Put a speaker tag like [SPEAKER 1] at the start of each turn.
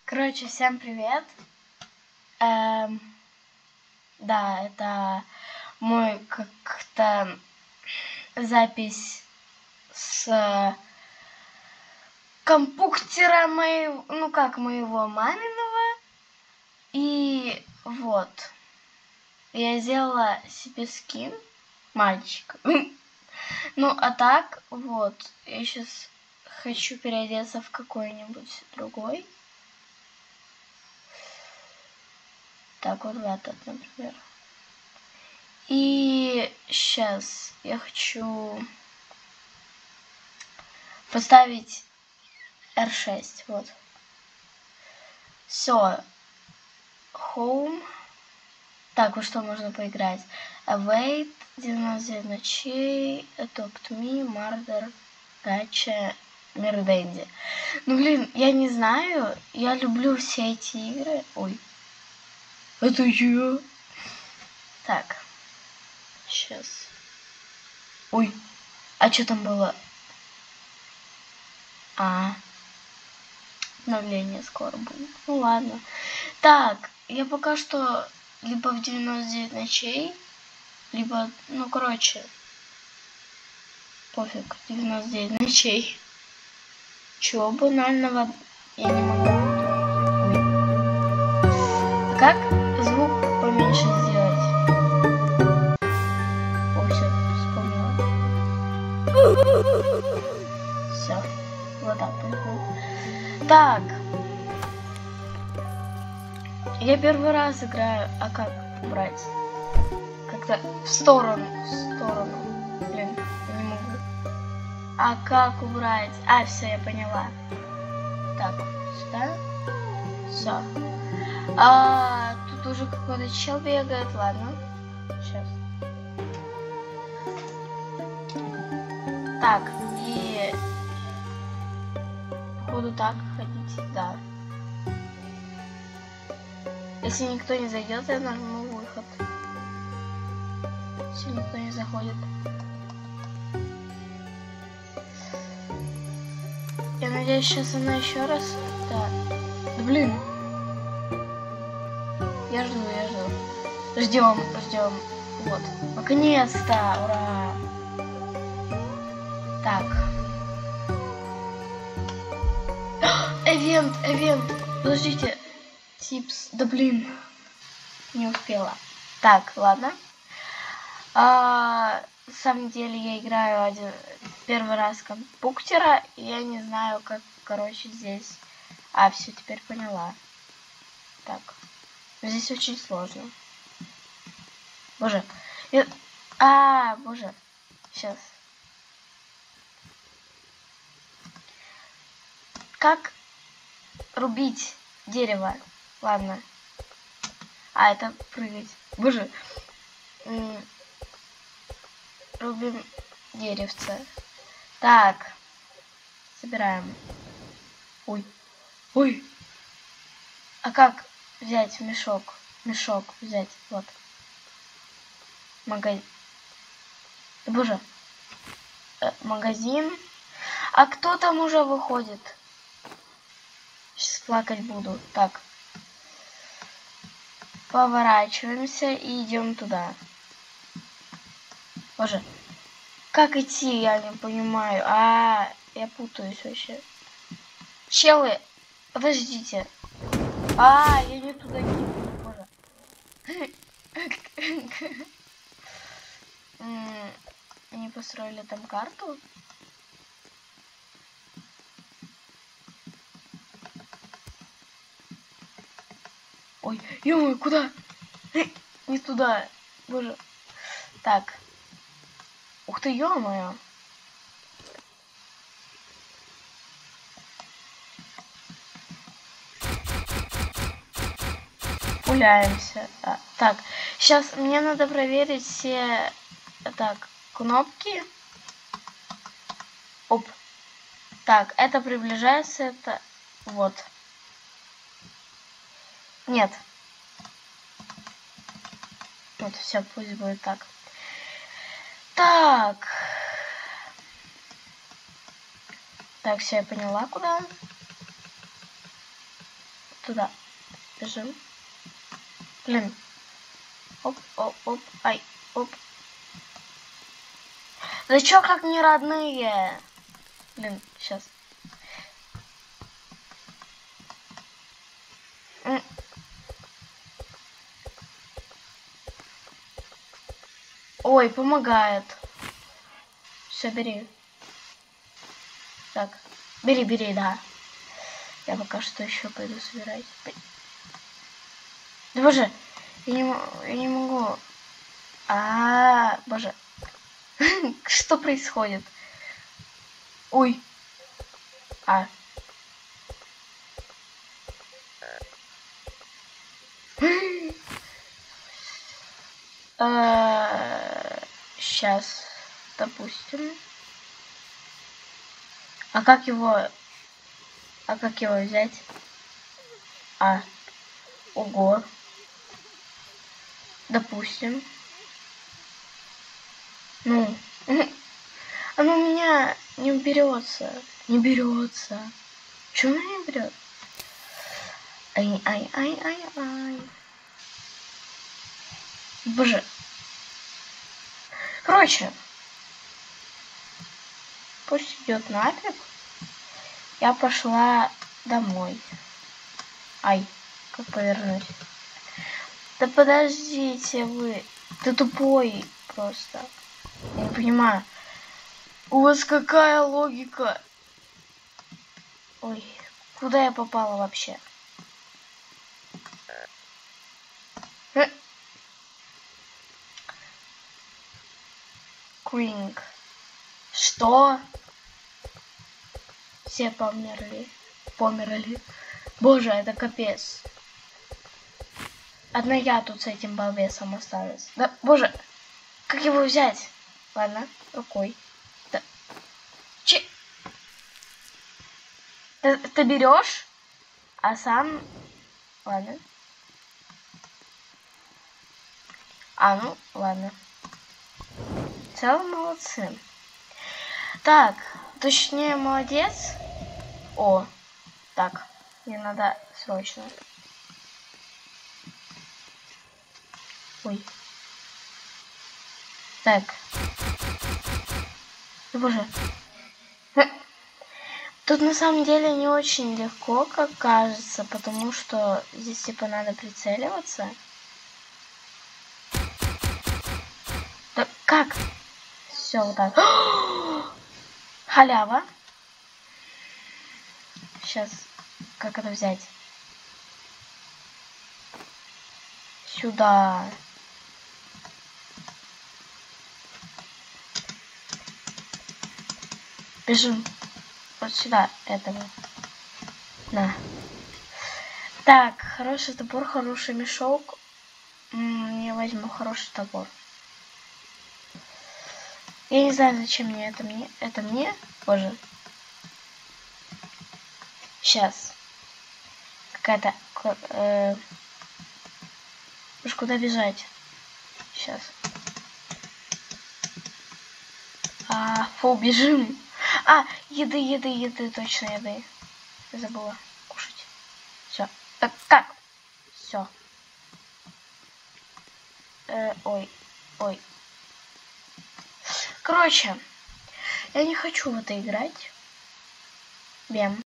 [SPEAKER 1] Короче, всем привет. Да, это мой как-то запись с компьютера моего, моего маминого. И вот, я сделала себе скин мальчика. Ну, а так, вот, я сейчас хочу переодеться в какой-нибудь другой. Так, вот в этот, например. И сейчас я хочу поставить R6. Вот. Все. Home. Так, вот что можно поиграть. Await, 99 ночей, Adopt Me, Murder, Gacha, Мирденди. Ну, блин, я не знаю. Я люблю все эти игры. Ой. Это я. Так. Сейчас. Ой. А что там было? Обновление скоро будет. Ну ладно. Так, я пока что либо в 99 ночей, либо, пофиг, 99 ночей. Чего банального я не могу. Ой. А как звук поменьше сделать? О, все, вспомнила. Все, вот так происходит. Так. Я первый раз играю, а как брать? Как-то в сторону. Блин, не могу. А как убрать? А, все, я поняла. Так, сюда. Все. Тут уже какой-то чел бегает, ладно. Сейчас. Так, и буду так ходить, да. Если никто не зайдет, я нажму выход. Если никто не заходит. Я надеюсь, сейчас она еще раз. Да. Да блин. Я жду. Ждем. Вот. Наконец-то! Ура! Так. Эвент. Подождите. Типс. Да блин. Не успела. Так, ладно. На самом деле я играю первый раз компьютера, и я не знаю, как, здесь. Все, теперь поняла. Так. Здесь очень сложно. Боже. Боже. Сейчас. Как рубить дерево? Ладно. Это прыгать. Боже. Рубим деревце. Так. Собираем. Ой. А как взять мешок? Мешок взять. Вот. Магазин. Боже. Магазин. А кто там уже выходит? Сейчас плакать буду. Так. Поворачиваемся и идем туда. Боже. Как идти, я не понимаю. Я путаюсь вообще. Челы, подождите. Я не туда кинул. Боже. Они построили там карту. Ой, ё-моё, куда? Не туда. Боже. Так. Ух ты, ё-моё. Гуляемся. Так, сейчас мне надо проверить все кнопки. Оп. Так, это приближается, это вот. Нет. Вот, все, пусть будет так. Так, все, я поняла, куда. туда. Бежим. Блин. Оп, оп, оп, ай, оп. Да чё, как не родные? Блин, сейчас. Ой, помогает. Все, бери. Так, бери, бери, да. Я пока что еще пойду собирать. Да боже, я не могу. Боже. Что происходит? Ой. Сейчас, допустим. А как его взять? Ого. Допустим. Ну. Оно у меня не берется. Не берется. Чего оно не берет? Ай. Боже. Короче. Пусть идет нафиг. Я пошла домой. Ай, как повернуть? Да подождите вы. Ты тупой просто. Я не понимаю. У вас какая логика? Ой, куда я попала вообще? Кринг. Что? Все померли. Боже, это капец. Одна я тут с этим балбесом осталась. Да, боже, как его взять? Ладно, рукой. Да. Ты берешь, а сам... Ладно. Ну, ладно. В целом молодцы. Так, точнее, молодец. Так, мне надо срочно. Ой. Так. Да боже. Тут на самом деле не очень легко, как кажется, потому что здесь типа надо прицеливаться. Да как? Все, вот так. Халява. Сейчас, как это взять? Сюда. Бежим. Вот сюда, этого. На. Так, хороший топор, хороший мешок. Я возьму хороший топор. Я не знаю, зачем мне это. Это мне? Боже. Сейчас. Какая-то... Уж куда бежать? Сейчас. Фу, бежим. Еды, точно еды. Забыла кушать. Все. Так, как? Все. Ой. Короче, я не хочу в это играть. Бем.